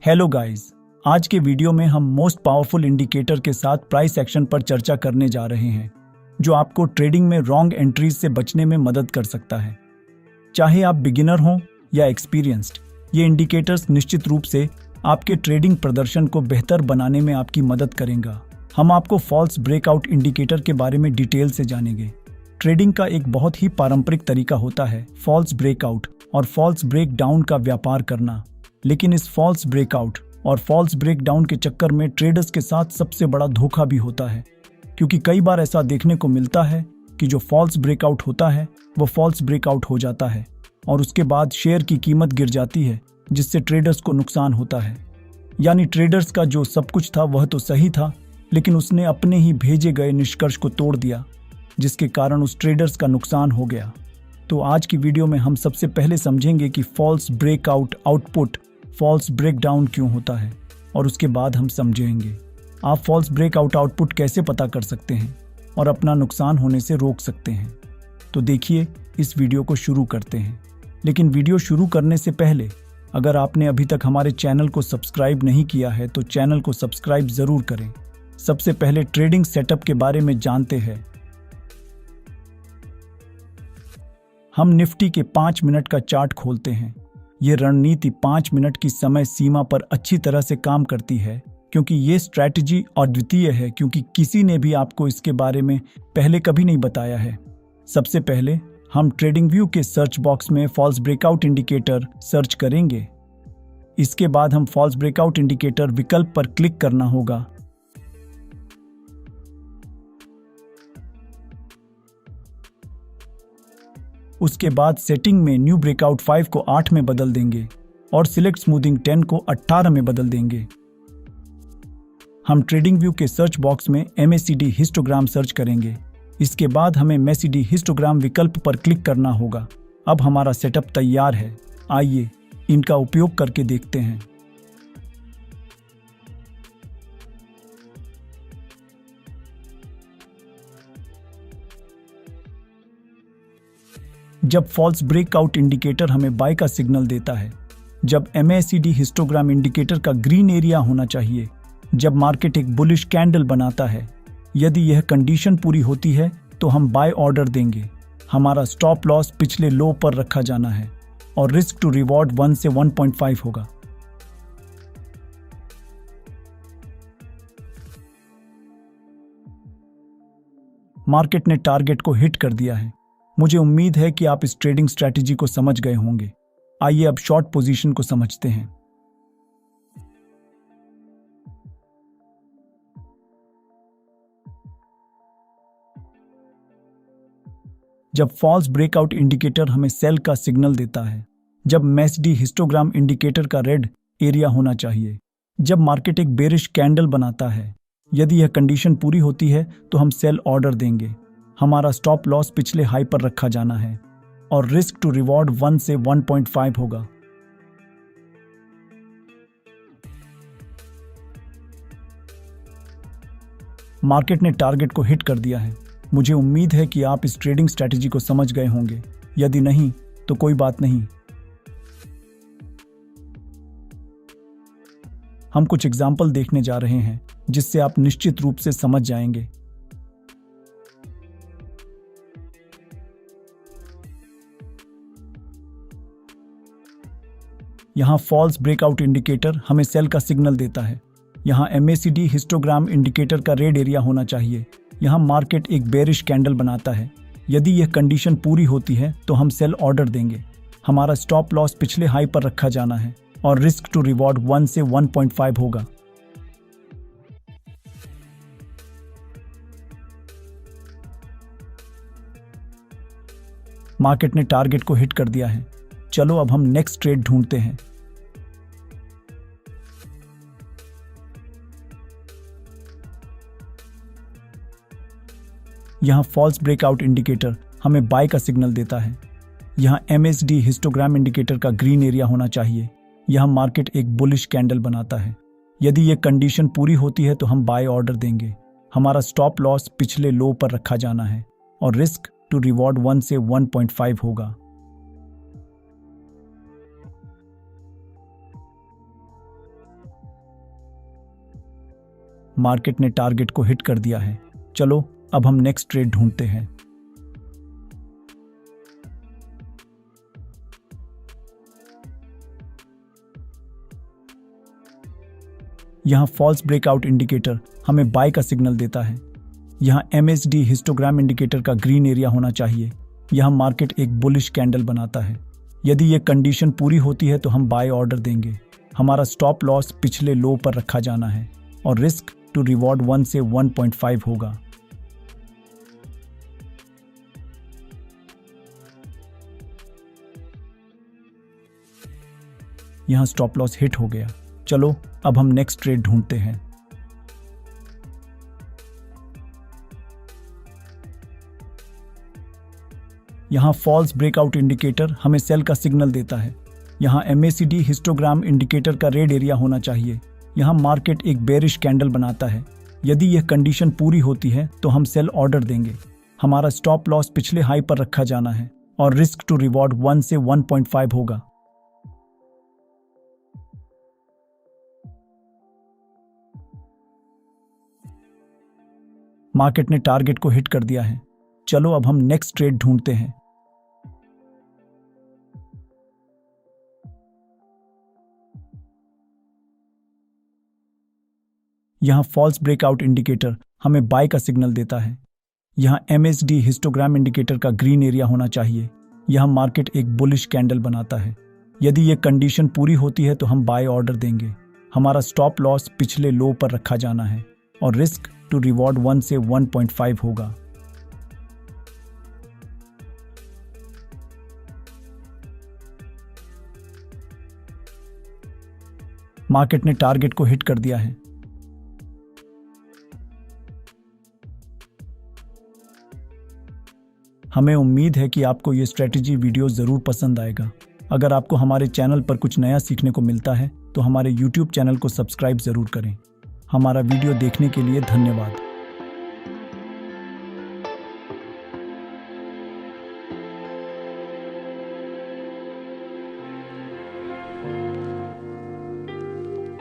Hello guys, आज के video में हम मोस्ट पावरफुल इंडिकेटर के साथ प्राइस एक्शन पर चर्चा करने जा रहे हैं जो आपको ट्रेडिंग में रॉन्ग एंट्रीज से बचने में मदद कर सकता है। चाहे आप बिगिनर हों या एक्सपीरियंस्ड, ये इंडिकेटर्स निश्चित रूप से आपके ट्रेडिंग प्रदर्शन को बेहतर बनाने में आपकी मदद करेंगे। हम आपको फॉल्स ब्रेकआउट इंडिकेटर के बारे में डिटेल से जानेंगे। ट्रेडिंग का एक बहुत ही पारंपरिक तरीका होता है फॉल्स ब्रेकआउट और फॉल्स ब्रेक डाउन का व्यापार करना, लेकिन इस फॉल्स ब्रेकआउट और फॉल्स ब्रेक डाउन के चक्कर में ट्रेडर्स के साथ सबसे बड़ा धोखा भी होता है, क्योंकि कई बार ऐसा देखने को मिलता है कि जो फॉल्स ब्रेकआउट होता है वो फॉल्स ब्रेकआउट हो जाता है और उसके बाद शेयर की कीमत गिर जाती है, जिससे ट्रेडर्स को नुकसान होता है। यानी ट्रेडर्स का जो सब कुछ था वह तो सही था, लेकिन उसने अपने ही भेजे गए निष्कर्ष को तोड़ दिया, जिसके कारण उस ट्रेडर्स का नुकसान हो गया। तो आज की वीडियो में हम सबसे पहले समझेंगे कि false breakout output false breakdown क्यों होता है, और उसके बाद हम समझेंगे आप फॉल्स ब्रेकआउट आउटपुट कैसे पता कर सकते हैं और अपना नुकसान होने से रोक सकते हैं। तो देखिए, इस वीडियो को शुरू करते हैं। लेकिन वीडियो शुरू करने से पहले अगर आपने अभी तक हमारे चैनल को सब्सक्राइब नहीं किया है तो चैनल को सब्सक्राइब जरूर करें। सबसे पहले ट्रेडिंग सेटअप के बारे में जानते हैं। हम निफ्टी के 5 मिनट का चार्ट खोलते हैं। ये रणनीति 5 मिनट की समय सीमा पर अच्छी तरह से काम करती है, क्योंकि ये स्ट्रैटेजी अद्वितीय है, क्योंकि किसी ने भी आपको इसके बारे में पहले कभी नहीं बताया है। सबसे पहले हम ट्रेडिंग व्यू के सर्च बॉक्स में फॉल्स ब्रेकआउट इंडिकेटर सर्च करेंगे। इसके बाद हम फॉल्स ब्रेकआउट इंडिकेटर विकल्प पर क्लिक करना होगा। उसके बाद सेटिंग में न्यू ब्रेकआउट 5 को 8 में बदल देंगे और सिलेक्ट स्मूथिंग 10 को 18 में बदल देंगे। हम ट्रेडिंग व्यू के सर्च बॉक्स में MACD हिस्टोग्राम सर्च करेंगे। इसके बाद हमें MACD हिस्टोग्राम विकल्प पर क्लिक करना होगा। अब हमारा सेटअप तैयार है। आइए इनका उपयोग करके देखते हैं। जब फॉल्स ब्रेकआउट इंडिकेटर हमें बाय का सिग्नल देता है, जब MACD हिस्टोग्राम इंडिकेटर का ग्रीन एरिया होना चाहिए, जब मार्केट एक बुलिश कैंडल बनाता है, यदि यह कंडीशन पूरी होती है तो हम बाय ऑर्डर देंगे। हमारा स्टॉप लॉस पिछले लो पर रखा जाना है और रिस्क टू रिवॉर्ड 1 से 1.5 होगा। मार्केट ने टारगेट को हिट कर दिया है। मुझे उम्मीद है कि आप इस ट्रेडिंग स्ट्रैटेजी को समझ गए होंगे। आइए अब शॉर्ट पोजीशन को समझते हैं। जब फॉल्स ब्रेकआउट इंडिकेटर हमें सेल का सिग्नल देता है, जब MACD हिस्टोग्राम इंडिकेटर का रेड एरिया होना चाहिए, जब मार्केट एक बेरिश कैंडल बनाता है, यदि यह कंडीशन पूरी होती है तो हम सेल ऑर्डर देंगे। हमारा स्टॉप लॉस पिछले हाई पर रखा जाना है और रिस्क टू रिवॉर्ड 1 से 1.5 होगा। मार्केट ने टारगेट को हिट कर दिया है। मुझे उम्मीद है कि आप इस ट्रेडिंग स्ट्रैटेजी को समझ गए होंगे। यदि नहीं तो कोई बात नहीं। हम कुछ एग्जाम्पल देखने जा रहे हैं जिससे आप निश्चित रूप से समझ जाएंगे। यहाँ फॉल्स ब्रेकआउट इंडिकेटर हमें सेल का सिग्नल देता है। यहाँ MACD हिस्टोग्राम इंडिकेटर का रेड एरिया होना चाहिए। यहाँ मार्केट एक बेरिश कैंडल बनाता है। यदि यह कंडीशन पूरी होती है तो हम सेल ऑर्डर देंगे। हमारा स्टॉप लॉस पिछले हाई पर रखा जाना है और रिस्क टू रिवॉर्ड 1 से 1.5 होगा। मार्केट ने टारगेट को हिट कर दिया है। चलो अब हम नेक्स्ट ट्रेड ढूंढते हैं। यहाँ फॉल्स ब्रेकआउट इंडिकेटर हमें बाय का सिग्नल देता है। यहाँ MACD हिस्टोग्राम इंडिकेटर का ग्रीन एरिया होना चाहिए। यहाँ मार्केट एक बुलिश कैंडल बनाता है। यदि यह कंडीशन पूरी होती है तो हम बाय ऑर्डर देंगे। हमारा स्टॉप लॉस पिछले लो पर रखा जाना है और रिस्क टू रिवॉर्ड 1 से 1.5 होगा। मार्केट ने टारगेट को हिट कर दिया है। चलो अब हम नेक्स्ट ट्रेड ढूंढते हैं। यहाँ फॉल्स ब्रेकआउट इंडिकेटर हमें बाय का सिग्नल देता है। यहाँ MACD हिस्टोग्राम इंडिकेटर का ग्रीन एरिया होना चाहिए। यहाँ मार्केट एक बुलिश कैंडल बनाता है। यदि ये कंडीशन पूरी होती है तो हम बाय ऑर्डर देंगे। हमारा स्टॉप लॉस पिछले लो पर रखा जाना है और रिस्क टू रिवॉर्ड 1 से 1.5 होगा। यहाँ स्टॉप लॉस हिट हो गया। चलो अब हम नेक्स्ट ट्रेड ढूंढते हैं। यहाँ फॉल्स ब्रेकआउट इंडिकेटर हमें सेल का सिग्नल देता है। यहाँ MACD हिस्टोग्राम इंडिकेटर का रेड एरिया होना चाहिए। यहाँ मार्केट एक बेरिश कैंडल बनाता है। यदि यह कंडीशन पूरी होती है तो हम सेल ऑर्डर देंगे। हमारा स्टॉप लॉस पिछले हाई पर रखा जाना है और रिस्क टू रिवॉर्ड 1 से 1.5 होगा। मार्केट ने टारगेट को हिट कर दिया है। चलो अब हम नेक्स्ट ट्रेड ढूंढते हैं। यहाँ फॉल्स ब्रेकआउट इंडिकेटर हमें बाय का सिग्नल देता है। यहाँ MACD हिस्टोग्राम इंडिकेटर का ग्रीन एरिया होना चाहिए। यहाँ मार्केट एक बुलिश कैंडल बनाता है। यदि ये कंडीशन पूरी होती है तो हम बाय ऑर्डर देंगे। हमारा स्टॉप लॉस पिछले लो पर रखा जाना है और रिस्क टू रिवॉर्ड 1 से 1.5 होगा। मार्केट ने टारगेट को हिट कर दिया है। हमें उम्मीद है कि आपको ये स्ट्रेटेजी वीडियो ज़रूर पसंद आएगा। अगर आपको हमारे चैनल पर कुछ नया सीखने को मिलता है तो हमारे YouTube चैनल को सब्सक्राइब ज़रूर करें। हमारा वीडियो देखने के लिए धन्यवाद।